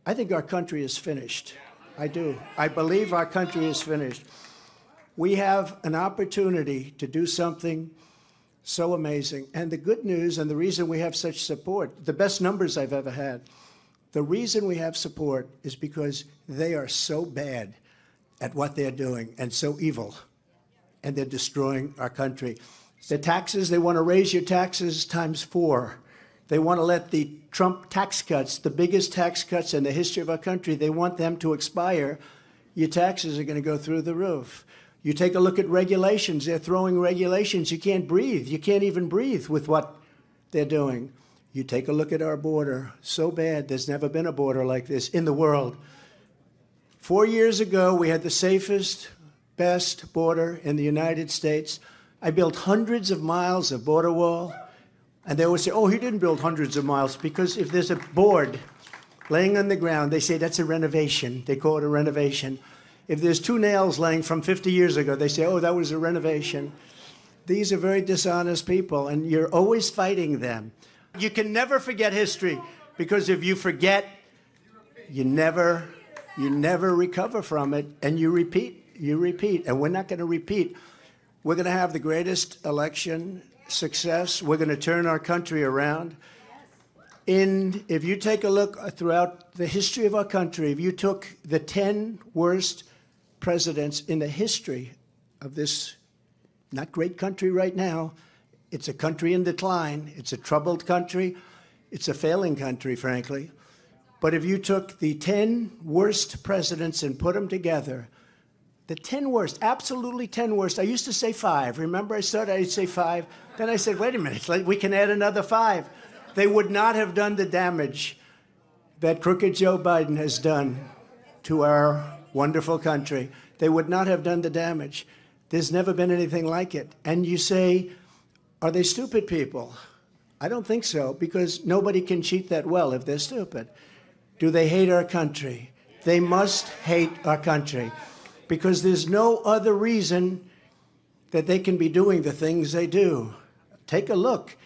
I think our country is finished. I do. I believe our country is finished. We have an opportunity to do something so amazing. And the good news, and the reason we have such support, the best numbers I've ever had, the reason we have support is because they are so bad at what they're doing and so evil, and they're destroying our country. The taxes, they want to raise your taxes times 4. They want to let the Trump tax cuts, the biggest tax cuts in the history of our country, they want them to expire. Your taxes are going to go through the roof. You take a look at regulations. They're throwing regulations. You can't breathe. You can't even breathe with what they're doing. You take a look at our border. So bad. There's never been a border like this in the world. 4 years ago, we had the safest, best border in the United States. I built hundreds of miles of border wall. And they always say, oh, he didn't build hundreds of miles, because if there's a board laying on the ground, they say that's a renovation. They call it a renovation. If there's 2 nails laying from 50 years ago, they say, oh, that was a renovation. These are very dishonest people, and you're always fighting them. You can never forget history, because if you forget, you never recover from it, and you repeat. And we're not going to repeat. We're going to have the greatest election success. We're going to turn our country around. If you take a look throughout the history of our country, if you took the 10 worst presidents in the history of this not great country right now, it's a country in decline, it's a troubled country, it's a failing country, frankly. But if you took the 10 worst presidents and put them together, the 10 worst, absolutely 10 worst. I used to say 5. Remember, I started, I'd say 5. Then I said, wait a minute, we can add another 5. They would not have done the damage that crooked Joe Biden has done to our wonderful country. They would not have done the damage. There's never been anything like it. And you say, are they stupid people? I don't think so, because nobody can cheat that well if they're stupid. Do they hate our country? They must hate our country, because there's no other reason that they can be doing the things they do. Take a look.